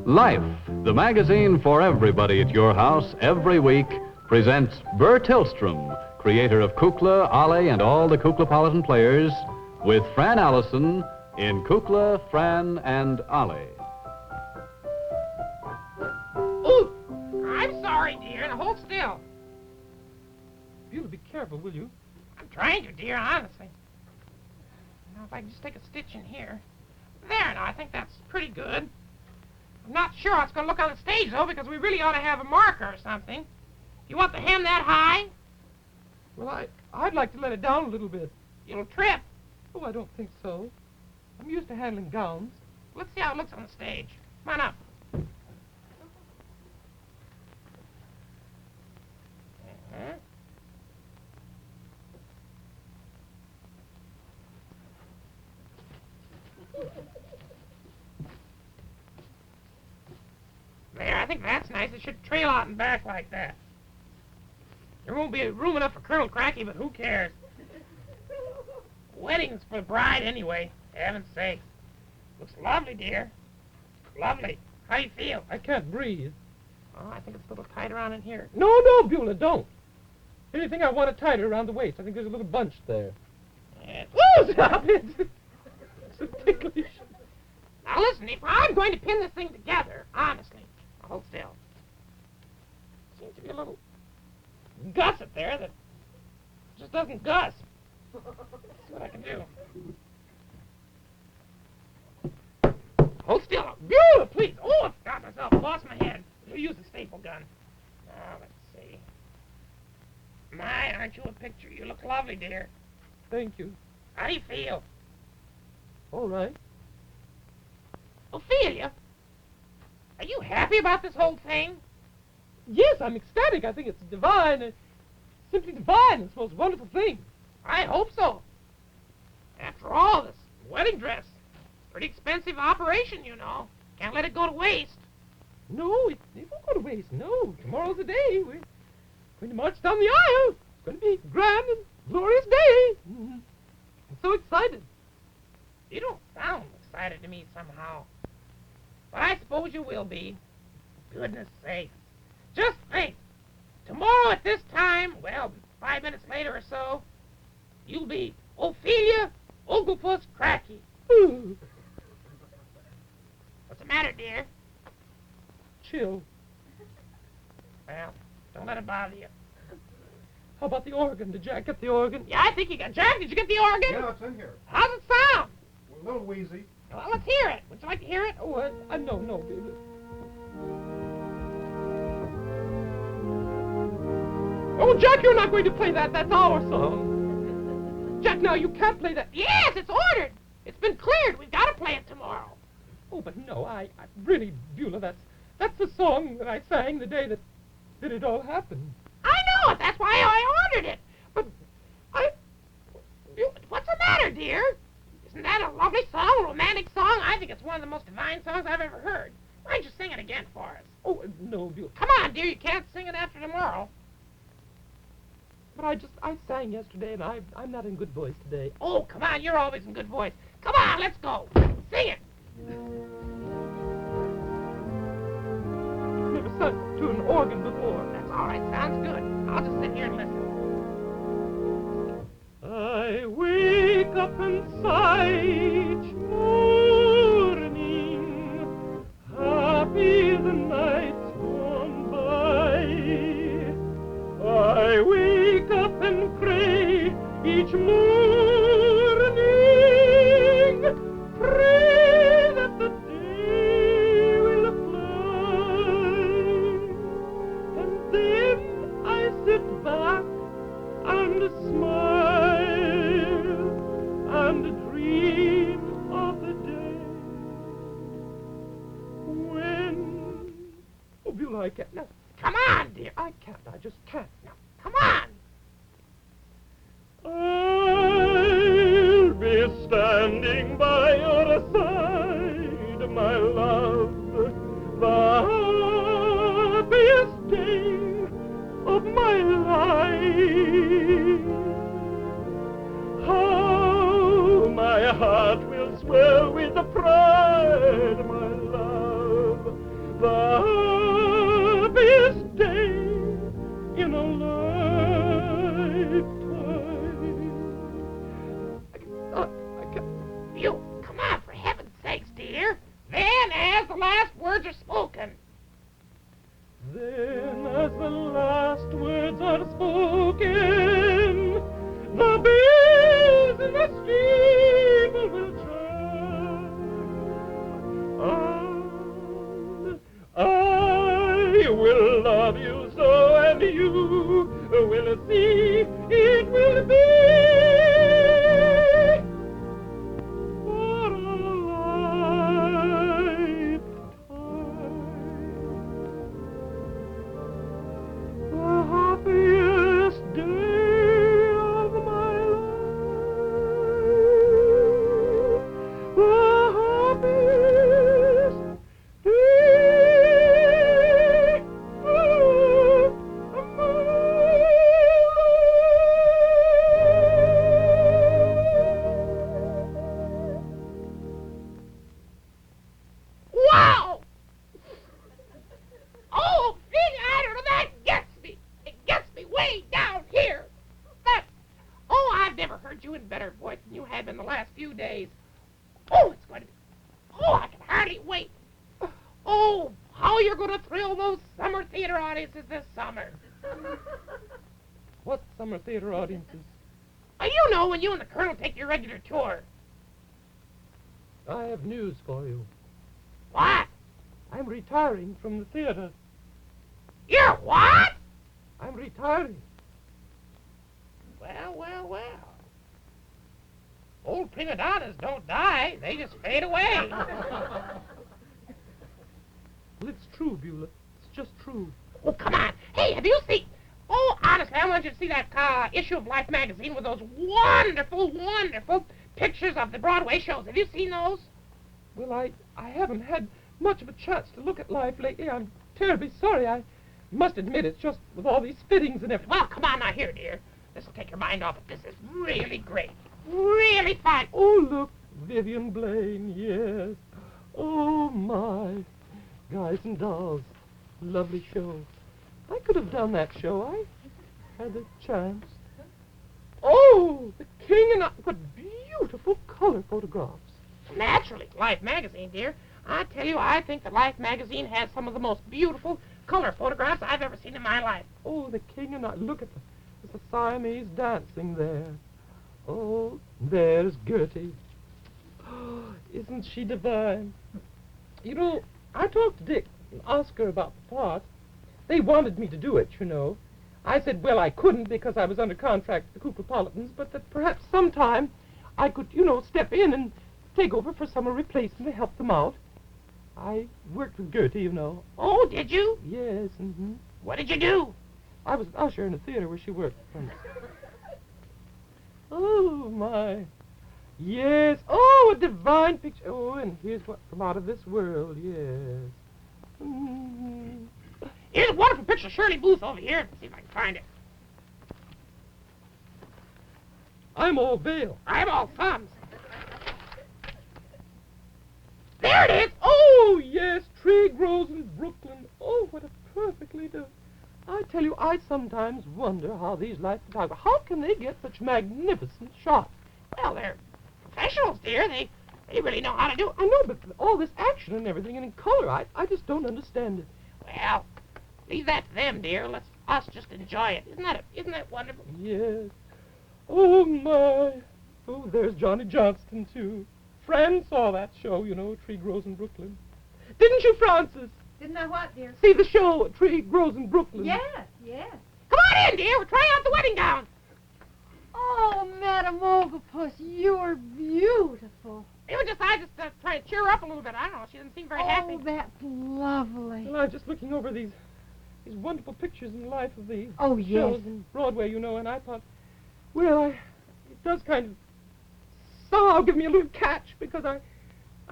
Life, the magazine for everybody at your house every week, presents Bert Hillstrom, creator of Kukla, Ollie, and all the Kuklapolitan players, with Fran Allison in Kukla, Fran and Ollie. Ooh, I'm sorry, dear. Now hold still. Buelah, be careful, will you? I'm trying to, dear, honestly. Now, if I can just take a stitch in here. There, now, I think that's pretty good. I'm not sure how it's going to look on the stage, though, because we really ought to have a marker or something. You want the hem that high? Well, I'd like to let it down a little bit. You'll trip. Oh, I don't think so. I'm used to handling gowns. Let's see how it looks on the stage. Come on up. There, I think that's nice. It should trail out and back like that. There won't be room enough for Colonel Crackie, but who cares? Wedding's for the bride anyway, for heaven's sake. Looks lovely, dear. Lovely. How do you feel? I can't breathe. Oh, I think it's a little tight around in here. No, Buelah, don't. Anything I want it tighter around the waist. I think there's a little bunch there. Oh, stop it! It's so ticklish. Now listen, if I'm going to pin this thing together, honestly, now hold still. Seems to be a little gusset there that just doesn't gus. See what I can do. Hold still. Buelah, please. Oh, I forgot myself. I lost my head. We'll use the staple gun. Now, let's see. My, aren't you a picture? You look lovely, dear. Thank you. How do you feel? All right. Ophelia, are you happy about this whole thing? Yes, I'm ecstatic. I think it's divine. Simply divine. It's the most wonderful thing. I hope so. After all, this wedding dress, pretty expensive operation, you know. Can't let it go to waste. No, it won't go to waste. No, tomorrow's the day. We're going to march down the aisle. It's going to be a grand and glorious day. I'm so excited. You don't sound excited to me somehow. But I suppose you will be. Goodness sakes. Just think. Tomorrow at this time, well, 5 minutes later or so, you'll be Ophelia Ooglepuss Crackie. What's the matter, dear? Chill. Well, don't let it bother you. How about the organ? Did Jack get the organ? Yeah, I think you got Jack. Did you get the organ? Yeah, it's in here. How's it sound? A little wheezy. Well, let's hear it. Would you like to hear it? Oh, no, Buelah. Oh, Jack, you're not going to play that. That's our song. Jack, now, you can't play that. Yes, it's ordered. It's been cleared. We've got to play it tomorrow. Oh, but no, I really, Buelah, that's the song that I sang the day that it all happened. I know it. That's why I ordered it. But What's the matter, dear? Isn't that a lovely song, a romantic song? I think it's one of the most divine songs I've ever heard. Why don't you sing it again for us? Oh, no, Buelah. Come on, dear. You can't sing it after tomorrow. But I sang yesterday, and I'm not in good voice today. Oh, come on. You're always in good voice. Come on, let's go. Sing it. I've never sung to an organ before. That's all right. Sounds good. I'll just sit here and listen. I wake up and sigh each morning, happy the night's gone by. I wake up and pray each morning, pray that the day will fly, and then I sit back and smile and dream of the day when... Oh, Buelah, I can't. No, Come on, dear. I can't. I just can't. Now, come on. I'll be standing by your side, my love, the happiest day of my life. How my heart will swell with the pride, my love, the happiest day in a lifetime. You, come on, for heaven's sakes, dear. Then, as the last words are spoken. Then, as the last words are spoken, the bells in the steeple will chime. I will love you so, and you will see it will be for a lifetime. The happiest day of my life. The happiest day of my life. Wow! Oh, Vinny, I don't know, that gets me. It gets me way down here. I've never heard you in better voice than you have in the last few days. Oh, it's going to be, I can hardly wait. Oh, how you're going to thrill those summer theater audiences this summer. What summer theater audiences? You know, when you and the Colonel take your regular tour. I have news for you. What? I'm retiring from the theater. You're what? I'm retiring. Well. Old prima donnas don't die. They just fade away. Well, it's true, Buelah. It's just true. Oh, come on. Hey, have you seen... Oh, honestly, I want you to see that issue of Life magazine with those wonderful, wonderful pictures of the Broadway shows. Have you seen those? Well, I haven't had much of a chance to look at Life lately. I'm terribly sorry. I must admit it's just with all these fittings and everything. Well, come on now, here, dear. This will take your mind off it. This is really great. Really fun. Oh, look, Vivian Blaine, yes. Oh, my. Guys and Dolls. Lovely show. I could have done that show. I had a chance. Oh, the King and I. What beautiful color photographs. Naturally, Life magazine, dear. I tell you, I think that Life magazine has some of the most beautiful color photographs I've ever seen in my life. Oh, the King and I. Look at the Siamese dancing there. Oh, there's Gertie. Oh, isn't she divine? You know, I talked to Dick and Oscar about the part. They wanted me to do it, you know. I said, well, I couldn't because I was under contract with the Kukla, but that perhaps sometime I could, you know, step in and take over for summer replacement to help them out. I worked with Gertie, you know. Oh, did you? Yes, mm-hmm. What did you do? I was an usher in a theater where she worked. Oh, my. Yes. Oh, a divine picture. Oh, and here's what from out of this world, yes. Mm-hmm. Here's a wonderful picture of Shirley Booth over here. Let's see if I can find it. I'm all veil. I'm all thumbs. There it is. Oh, yes, tree grows in Brooklyn. Oh, what a perfectly done. I tell you, I sometimes wonder how these life photographers, how can they get such magnificent shots? Well, they're professionals, dear. They really know how to do it. I know, but all this action and everything and in color, I just don't understand it. Well, leave that to them, dear. Let's us just enjoy it. Isn't that wonderful? Yes. Oh, my. Oh, there's Johnny Johnston, too. Fran saw that show, you know, Tree Grows in Brooklyn. Didn't you, Frances? Didn't I what, dear? See the show, Tree Grows in Brooklyn? Yes. Come on in, dear. We're trying out the wedding gown. Oh, Madam Ooglepuss, you're beautiful. I just trying to cheer her up a little bit. I don't know. She doesn't seem very happy. Oh, that's lovely. Well, I'm just looking over these wonderful pictures in the life of the Oh, yes. shows in Broadway, you know, and I thought, well, it does kind of somehow give me a little catch because I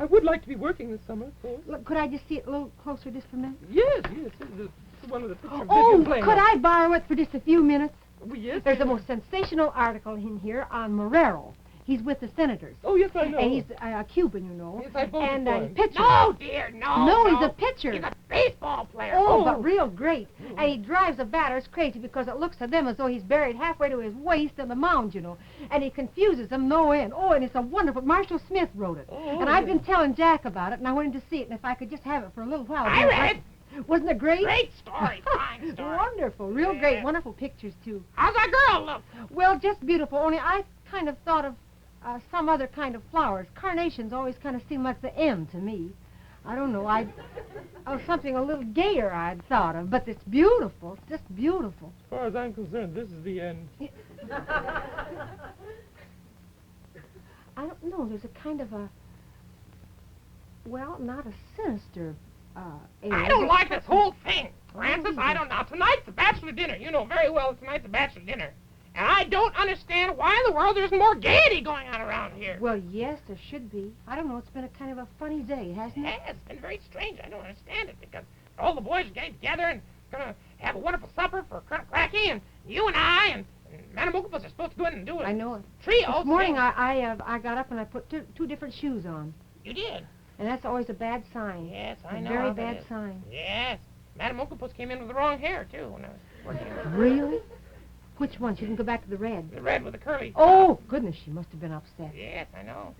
would like to be working this summer, of course. Look, could I just see it a little closer just for a minute? Yes, it's one of the pictures of Oh, Vivian Blaine. could I borrow it for just a few minutes? Well, yes. There's the most sensational article in here on Morero. He's with the senators. Oh, yes, I know. And he's a Cuban, you know. Yes, I voted and for he's him. pitcher. No, dear, no. No, he's a pitcher. He's a baseball player. Oh, but real great. And he drives the batters crazy because it looks to them as though he's buried halfway to his waist in the mound, you know. And he confuses them no end. Oh, and it's a wonderful... Marshall Smith wrote it. Oh, and I've been telling Jack about it, and I wanted to see it, and if I could just have it for a little while. I read it. Wasn't it great? Great story, fine story. Wonderful, real Yeah. great, wonderful pictures, too. How's that girl look? Well, just beautiful, only I kind of thought of some other kind of flowers. Carnations always kind of seem like the M to me. I don't know, something a little gayer I'd thought of, but it's beautiful, it's just beautiful. As far as I'm concerned, this is the end. I don't know, there's a kind of a, well, not a sinister air. I don't like this whole thing. Francis, I don't know. Tonight's the bachelor dinner. You know very well tonight's the bachelor dinner. And I don't understand why in the world there's more gaiety going on around here. Well, yes, there should be. I don't know, it's been a kind of a funny day, hasn't it? Yeah, it's been very strange. I don't understand it because all the boys are getting together and going to have a wonderful supper for Colonel Crackie, and you and I and Madam Ooglepuss are supposed to go in and do it. I know it. Trio. This morning thing. I got up and I put two different shoes on. You did. And that's always a bad sign. Yes, I A know. very how that bad is. sign. Yes. Madam Ooglepuss came in with the wrong hair, too, when I was working. Really? Which one? She can go back to the red. The red with the curly. Oh, goodness, she must have been upset. Yes, I know.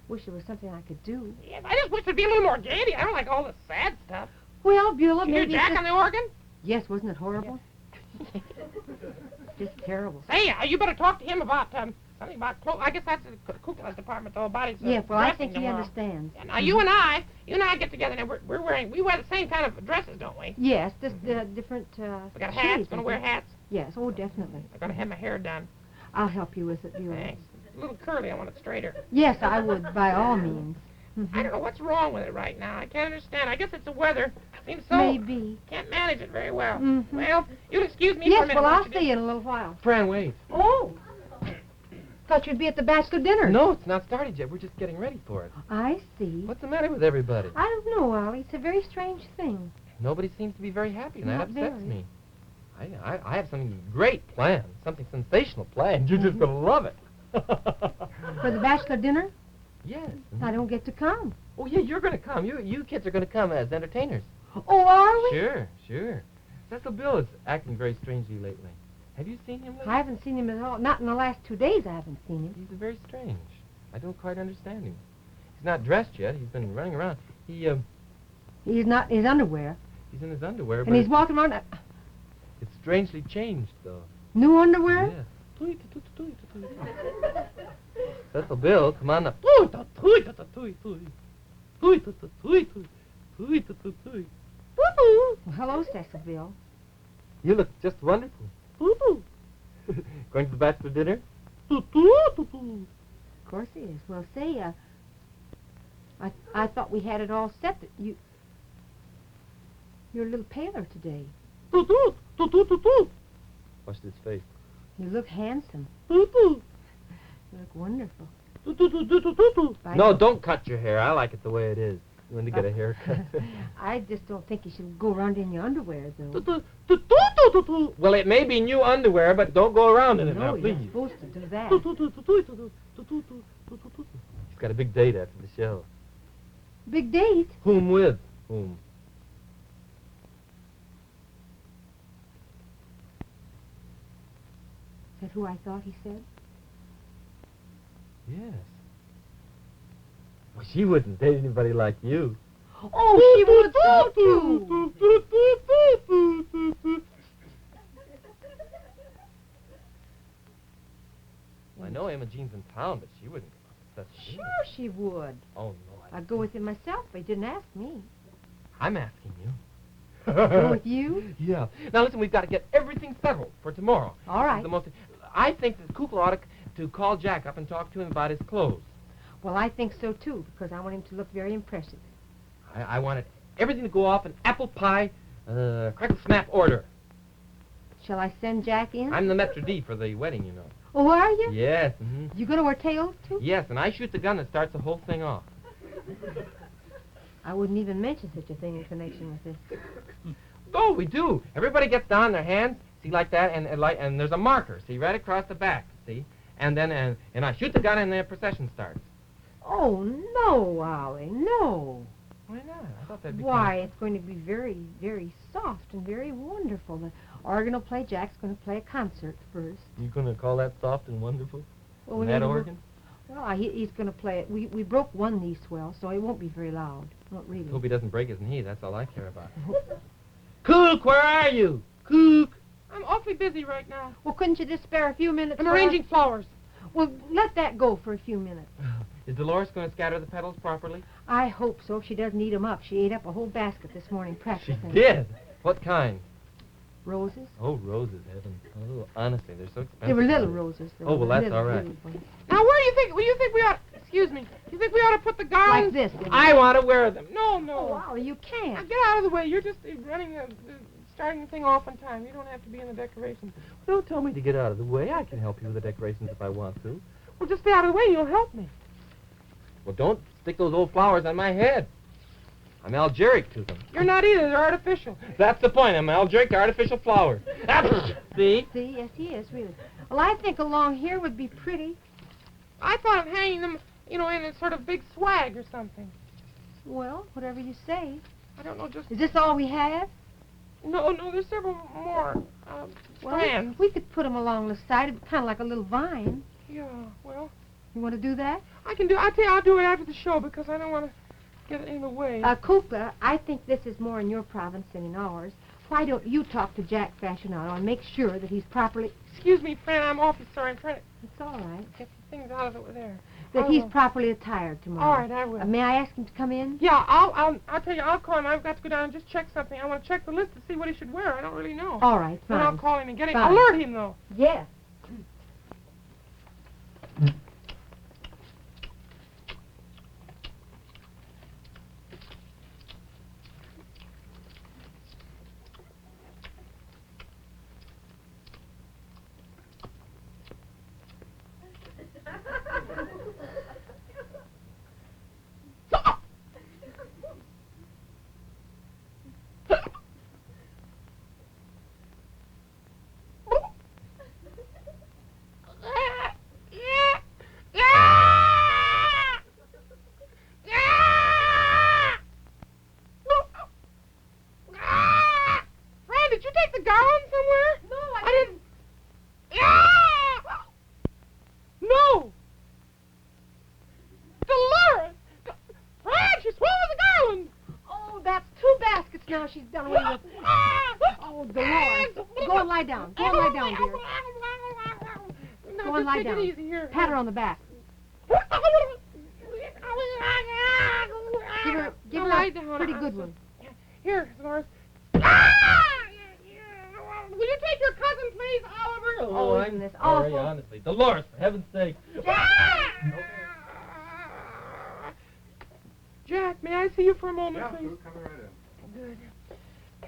Wish there was something I could do. Yes, I just wish there'd be a little more gaiety. I don't like all this sad stuff. Well, Buelah, Did you hear maybe Jack it's on the organ? Yes, wasn't it horrible? Just terrible. Say, you better talk to him about something about clothes. I guess that's the Kukla's department, though, about his Yeah, well, I dressing think he tomorrow. understands. Yeah, now, you and I get together, and we wear the same kind of dresses, don't we? Yes, just different We got shades, hats. I Gonna wear think. hats. Yes, oh, definitely. I'm gonna have my hair done. I'll help you with it, Buelah. Thanks. A little curly. I want it straighter. Yes, I would, by all means. I don't know what's wrong with it right now. I can't understand. I guess it's the weather. Seems so. Maybe. Can't manage it very well. Mhm. Well, you'll excuse me for a Yes, minute. well, I'll won't you, see you in a little while. Fran, wait. Oh! Thought you'd be at the bachelor dinner. No, it's not started yet. We're just getting ready for it. I see. What's the matter with everybody? I don't know, Ollie. It's a very strange thing. Nobody seems to be very happy, and that Not upsets very. me. I have something great planned, something sensational planned. You're just going to love it. For the bachelor dinner? Yes. I don't get to come. Oh, yeah, you're going to come. You kids are going to come as entertainers. Oh, are we? Sure. Cecil Bill is acting very strangely lately. Have you seen him lately? I haven't seen him at all. Not in the last 2 days I haven't seen him. He's very strange. I don't quite understand him. He's not dressed yet. He's been running around. He's not in his underwear. He's in his underwear, but And he's walking around... it's strangely changed, though. New underwear? Yeah. Cecil Bill, come on up. Well, hello, Cecil Bill. You look just wonderful. Going to the bachelor dinner? Of course he is. Well, say, I thought we had it all set that you're a little paler today. Watch this face. You look handsome. You look wonderful. No, don't cut your hair. I like it the way it is. You want to get a haircut? I just don't think you should go around in your underwear, though. Well, it may be new underwear, but don't go around in it now, No, you're please. supposed to do that. He's got a big date after the show. Big date? Whom with? Whom? Is that who I thought he said? Yes. Well, she wouldn't date anybody like you. Oh, she would so too. Well, I know Imogene's in town, but she wouldn't go on such a Sure dinner. she would. Oh, no. I'd go with him myself if he didn't ask me. I'm asking you. Go with you? Yeah. Now, listen, we've got to get everything settled for tomorrow. All right. I think that Kukla ought to call Jack up and talk to him about his clothes. Well, I think so, too, because I want him to look very impressive. I wanted everything to go off in apple pie, crackle snap order. Shall I send Jack in? I'm the maitre d' for the wedding, you know. Oh, are you? Yes. Mm-hmm. You going to wear tails, too? Yes, and I shoot the gun that starts the whole thing off. I wouldn't even mention such a thing in connection with this. Oh, we do. Everybody gets down their hands, see, like that, and there's a marker, see, right across the back, see? and then and I shoot the gun and the procession starts. Oh, no, Ollie, no. Why not? I thought that'd be Why, kind it's going to be very, very soft and very wonderful. The organ will play. Jack's going to play a concert first. You gonna call that soft and wonderful? Well, And that organ? Well, he's going to play it. We broke one knee swell, so it won't be very loud. Not really. Hope he doesn't break his knee. That's all I care about. Cook, where are you? Cook. I'm awfully busy right now. Well, couldn't you just spare a few minutes? I'm for us? arranging flowers. Well, let that go for a few minutes. Is Dolores going to scatter the petals properly? I hope so. If she doesn't eat them up. She ate up a whole basket this morning She practicing. did. What kind? Roses? Oh, roses, heaven. Oh, honestly, they're so expensive. They were little roses. Though. Oh, well, that's Little, all right. little ones. Now, where do you think we ought... Excuse me. Do you think we ought to put the garlands... Like this. I want to wear them. No, Oh, no. Ollie, you Now, can't. get out of the way. You're just starting the thing off on time. You don't have to be in the decorations. Don't tell me to get out of the way. I can help you with the decorations if I want to. Well, just stay out of the way and you'll help me. Well, don't stick those old flowers on my head. I'm allergic to them. You're not either. They're artificial. That's the point. I'm allergic to artificial flowers. See? See, yes, he is, really. Well, I think along here would be pretty. I thought of hanging them, in a sort of big swag or something. Well, whatever you say. I don't know, just... Is this all we have? No, there's several more strands. We could put them along the side, kind of like a little vine. Yeah, well, You want to do that? I'll tell you, I'll do it after the show because I don't want to get it in the way. Kukla, I think this is more in your province than in ours. Why don't you talk to Jack Fashionado and make sure that he's properly... Excuse me, Fran, I'm awfully sorry. I'm trying to It's all right. get the things out of it there. That he's properly attired tomorrow. All right, I will. May I ask him to come in? Yeah, I'll tell you, I'll call him. I've got to go down and just check something. I want to check the list to see what he should wear. I don't really know. All right, fine. Then I'll call him and get him. Fine. Alert him, though. Yes. Now she's done away with... Oh, Dolores. Go and lie down. Go and lie down, dear. Go and lie down. Pat her on the back. Give her a pretty good one. Here, Dolores. Will you take your cousin, please, Oliver? Oh, isn't this sorry, awful? honestly. Dolores, for heaven's sake. Jack, may I see you for a moment, Yeah, please? Sue, come right in. Good.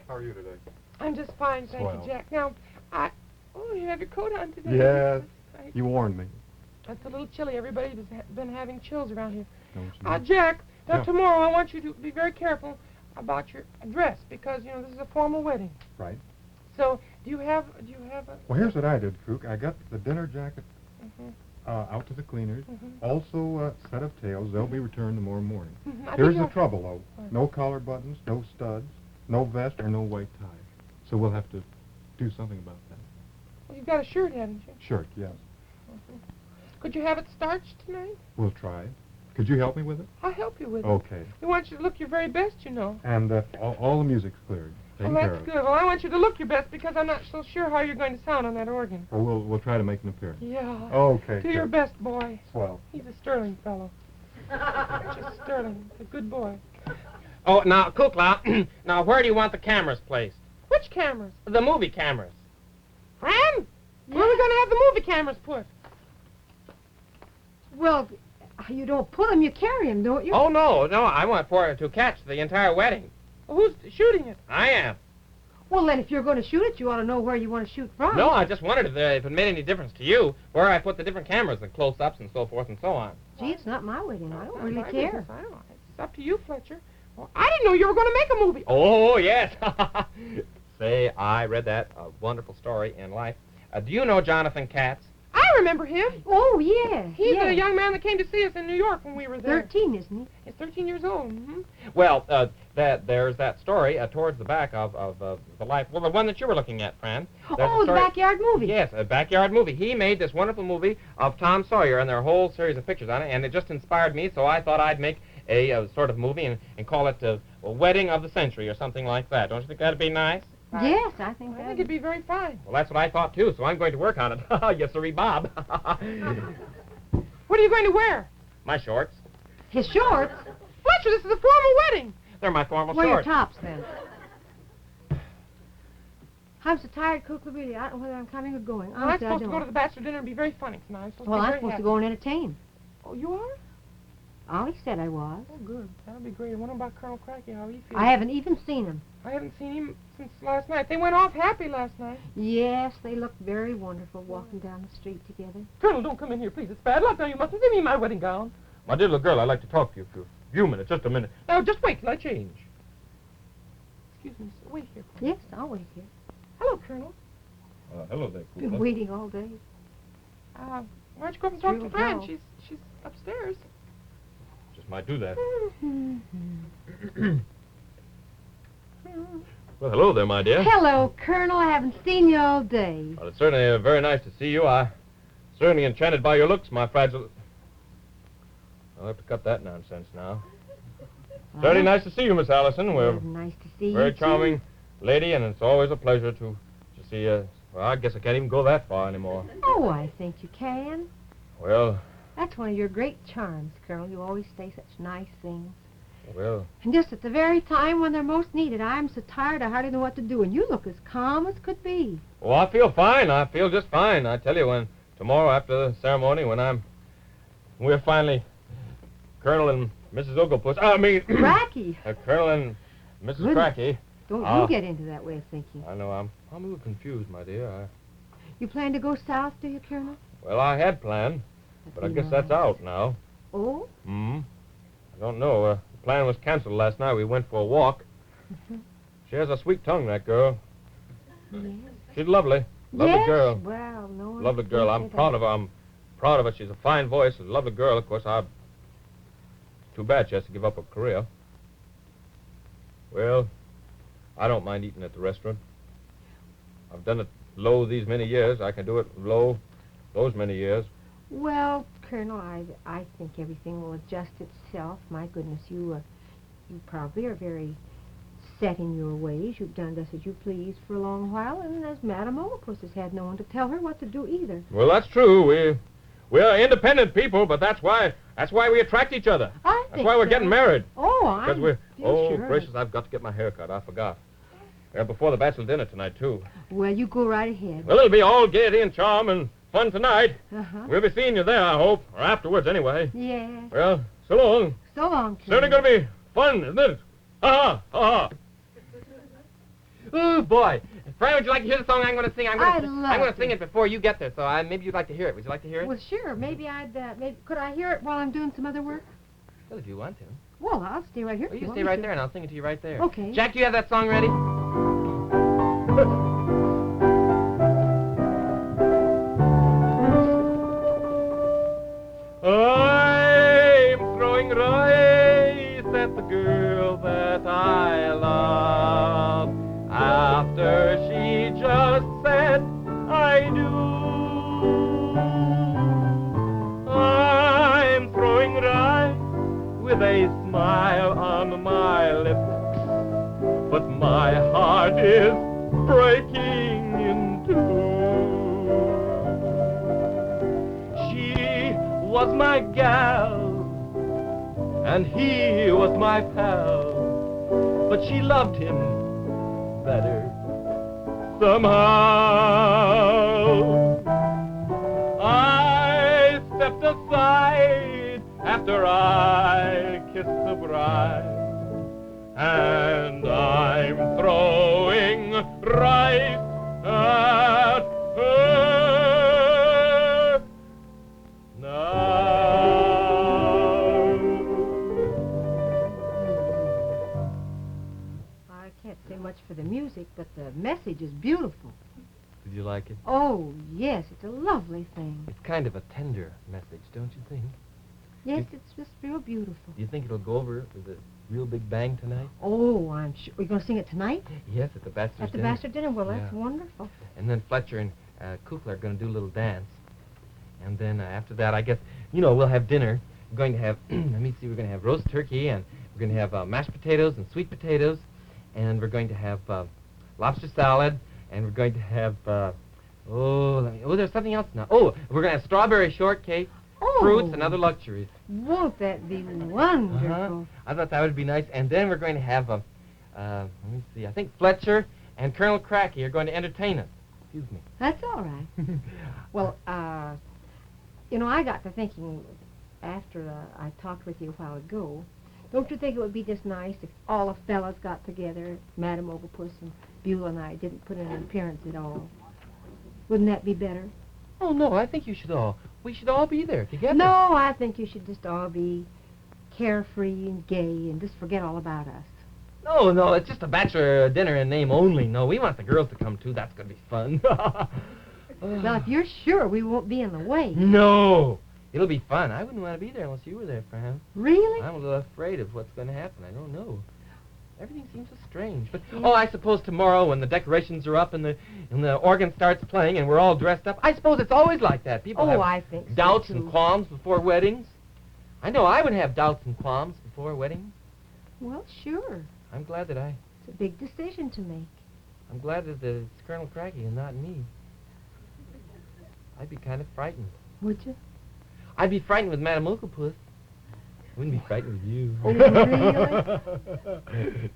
How are you today? I'm just fine, thank Swell. you, Jack. Now, oh, you have your coat on today. Yes. Right. You warned me. It's a little chilly. Everybody's been having chills around here. Don't you? Jack, now Yeah. tomorrow I want you to be very careful about your dress because, this is a formal wedding. Right. So, do you have a... Well, here's what I did, Kook. I got the dinner jacket Mhm. out to the cleaners. Mhm. Also, a set of tails. They'll be returned tomorrow morning. Mhm. I Here's think the you'll- trouble, though. What? No collar buttons, no studs, no vest, or no white tie. So we'll have to do something about that. Well, you've got a shirt, haven't you? Shirt, yes. Could you have it starched tonight? We'll try. Could you help me with it? I'll help you with it. Okay. We want you to look your very best, And all the music's cleared. Taken Well, care that's of. good. Well, I want you to look your best because I'm not so sure how you're going to sound on that organ. Well, we'll try to make an appearance. Yeah. Okay. Do your good. best, boy. Swell. He's a sterling fellow. Just sterling. A good boy. Oh, now, Kukla, now where do you want the cameras placed? Which cameras? The movie cameras. Fran? Where are we going to have the movie cameras put? Well, you don't put them, you carry them, don't you? Oh, no, I want to catch the entire wedding. Who's shooting it? I am. Well, then, if you're going to shoot it, you ought to know where you want to shoot from. No, I just wondered if it made any difference to you where I put the different cameras, the close-ups and so forth and so on. Gee, it's not my wedding. I don't really My care. business. I don't know. It's up to you, Fletcher. Well, I didn't know you were going to make a movie. Oh, yes. Say, I read that wonderful story in Life. Do you know Jonathan Katz? I I remember him. Oh, yes. He's yes. the young man that came to see us in New York when we were there. 13, isn't he? He's 13 years old. Well, there's that story towards the back of the life. Well, the one that you were looking at, Fran. There's Oh, a the story- backyard movie. Yes, a backyard movie. He made this wonderful movie of Tom Sawyer, and there are a whole series of pictures on it, and it just inspired me, so I thought I'd make a sort of movie and call it a Wedding of the Century or something like that. Don't you think that'd be nice? Yes, I think I that. think it'd be very fine. Well, that's what I thought, too, so I'm going to work on it. Yes, sirree, Bob. What are you going to wear? My shorts. His shorts. Fletcher, this is a formal wedding. They're my formal Wear your shorts. tops, then. I'm so tired, Kukla, really. I don't know whether I'm coming or going. Well, I'm Honestly, I supposed to don't. go to the bachelor dinner and be very funny tonight. Well, I'm supposed to go and entertain. Oh, you are? Ollie said I was. Oh, good. That'll be great. I wonder about Colonel Crackie, how he feels. I haven't even seen him. I haven't seen him since last night. They went off happy last night. Yes, they look very wonderful walking down the street together. Colonel, don't come in here, please. It's bad luck. Now, you mustn't give me my wedding gown. My dear little girl, I'd like to talk to you for a few minutes, just a minute. Now, just wait till I change. Excuse me, sir. Wait here, please. Yes, I'll wait here. Hello, Colonel. Hello there, Been Kukla. waiting all day. Why don't you go up and talk to Real Fran? dull. She's upstairs. Just might do that. Well, hello there, my dear. Hello, Colonel. I haven't seen you all day. Well, it's certainly very nice to see you. I'm certainly enchanted by your looks, my fragile... I'll have to cut that nonsense now. Very nice to see you, Miss Allison. We're Well, nice to see you. very too. charming lady, and it's always a pleasure to see you. Well, I guess I can't even go that far anymore. Oh, I think you can. Well, That's one of your great charms, Colonel. You always say such nice things. well, And just at the very time when they're most needed, I'm so tired I hardly know what to do, and you look as calm as could be. oh, I feel fine. I feel just fine. I tell you, when tomorrow after the ceremony, when we're finally Colonel and Mrs. Ooglepuss. Crackie. Colonel and Mrs. Goodness. Crackie. Don't Ah. you get into that way of thinking. I know I'm a little confused, my dear. You plan to go south, do you, Colonel? Well, I had planned, but I guess that's out now. Oh? I don't know. The plan was canceled last night. We went for a walk. She has a sweet tongue, that girl. Yes. She's lovely. Lovely Yes? girl. Well, no. I Lovely can't girl. say I'm that. proud of her. I'm proud of her. She's a fine voice. A lovely girl. Of course, too bad she has to give up her career. Well, I don't mind eating at the restaurant. I've done it low these many years. I can do it low those many years. Well, Colonel, I think everything will adjust itself. My goodness, you probably are very set in your ways. You've done just as you please for a long while, and as Madame Ooglepuss has had no one to tell her what to do either. Well, that's true. We're independent people, but that's why we attract each other. That's why we're getting married. Oh, Because I'm oh, sure. gracious, I've got to get my hair cut. I forgot. Before the bachelor dinner tonight, too. Well, you go right ahead. Well, it'll be all gaiety and charm and fun tonight. Uh-huh. We'll be seeing you there, I hope. Or afterwards, anyway. Yes. Well, so long. So long, Colonel. Certainly going to be fun, isn't it? Ha-ha, ha-ha. Oh, boy. Fran, would you like to hear the song I'm going to sing? I'm I'd going love to to. sing it before you get there, so maybe you'd like to hear it. Would you like to hear it? Well, sure. Maybe could I hear it while I'm doing some other work? Well, if you want to. Well, I'll stay right here. Well, if you want stay me right to. there, and I'll sing it to you right there. Okay. Jack, do you have that song ready? I'm throwing rice at the girl that I love after she just said I do. I'm throwing rice with a smile on my lips, but my heart is breaking in two. She was my gal, and he was my pal, but she loved him better somehow. I stepped aside after I kissed the bride, and I'm throwing rice at her now. I can't say much for the music, but the message is beautiful. Did you like it? Oh, yes, it's a lovely thing. It's kind of a tender message, don't you think? Yes, it's just real beautiful. Do you think it'll go over with a real big bang tonight? Oh, I'm sure. We're going to sing it tonight? Yes, at the bachelor's At the dinner. bachelor dinner? Well, that's Yeah. wonderful. And then Fletcher and Kukla are going to do a little dance. And then after that, I guess, we'll have dinner. We're going to have, let me see, we're going to have roast turkey, and we're going to have mashed potatoes and sweet potatoes, and we're going to have lobster salad, and we're going to have, there's something else now. Oh, we're going to have strawberry shortcake, fruits, and other luxuries. Won't that be wonderful? Uh-huh. I thought that would be nice. And then we're going to have, let me see, I think Fletcher and Colonel Crackie are going to entertain us. Excuse me. That's all right. Well, I got to thinking after I talked with you a while ago, don't you think it would be just nice if all the fellas got together, Madame Ooglepuss and Buelah and I didn't put in an appearance at all? Wouldn't that be better? Oh, no, I think we should all be there together. No, I think you should just all be carefree and gay and just forget all about us. No, it's just a bachelor dinner in name only. No, we want the girls to come, too. That's going to be fun. Now, if you're sure we won't be in the way. No, it'll be fun. I wouldn't want to be there unless you were there, Fran. Really? I'm a little afraid of what's going to happen. I don't know. Everything seems so strange. But I suppose tomorrow when the decorations are up and the organ starts playing and we're all dressed up, I suppose it's always like that. People have I think so, doubts too. and qualms before weddings. I know I would have doubts and qualms before weddings. Well, sure. I'm glad that It's a big decision to make. I'm glad that it's Colonel Crackie and not me. I'd be kind of frightened. Would you? I'd be frightened with Madame Ooglepuss. I wouldn't be frightened with you. Oh, really?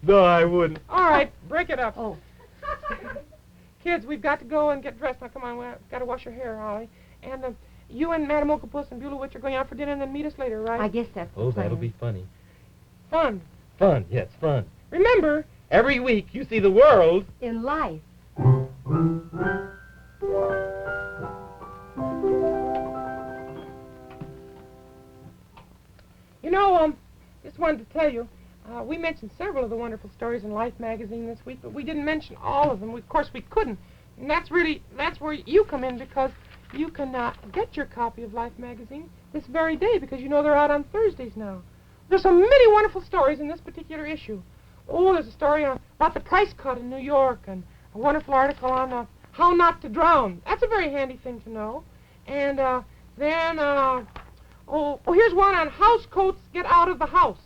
No, I wouldn't. All right, break it up. Oh. Kids, we've got to go and get dressed. Now, come on, we've got to wash your hair, Ollie. And you and Madame Ooglepuss and Buelah Witch are going out for dinner and then meet us later, right? I guess that's the Oh, plan. that'll be funny. Fun. Fun, yes, fun. Remember, Every week you see the world. In life. just wanted to tell you, we mentioned several of the wonderful stories in Life magazine this week, but we didn't mention all of them. Of course, we couldn't. And that's where you come in, because you can get your copy of Life magazine this very day, because they're out on Thursdays now. There's so many wonderful stories in this particular issue. Oh, there's a story about the price cut in New York, and a wonderful article on how not to drown. That's a very handy thing to know. And then, here's one on house coats get out of the house.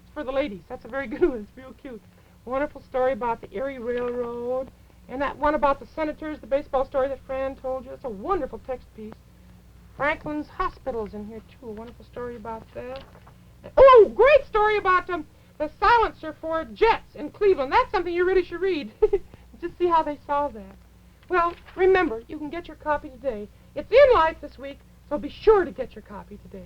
It's for the ladies. That's a very good one. It's real cute. Wonderful story about the Erie Railroad. And that one about the Senators, the baseball story that Fran told you. It's a wonderful text piece. Franklin's Hospital's in here, too. A wonderful story about that. Oh, great story about the silencer for jets in Cleveland. That's something you really should read. Just see how they solve that. Well, remember, you can get your copy today. It's in Life this week, so be sure to get your copy today.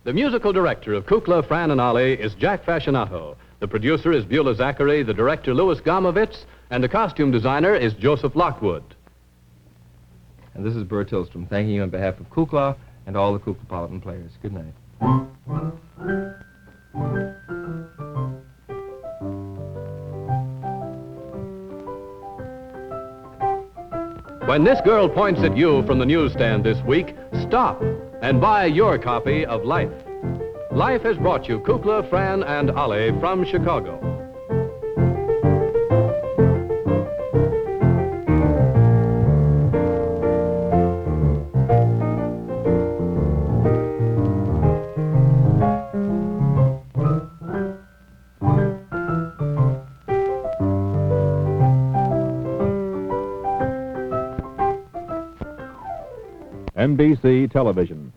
The musical director of Kukla, Fran and Ollie is Jack Fascinato. The producer is Buelah Zachary, the director Louis Gomovitz, and the costume designer is Joseph Lockwood. And this is Bert Tillstrom, thanking you on behalf of Kukla and all the Kuklapolitan players. Good night. When this girl points at you from the newsstand this week, stop and buy your copy of Life. Life has brought you Kukla, Fran, and Ollie from Chicago. NBC Television.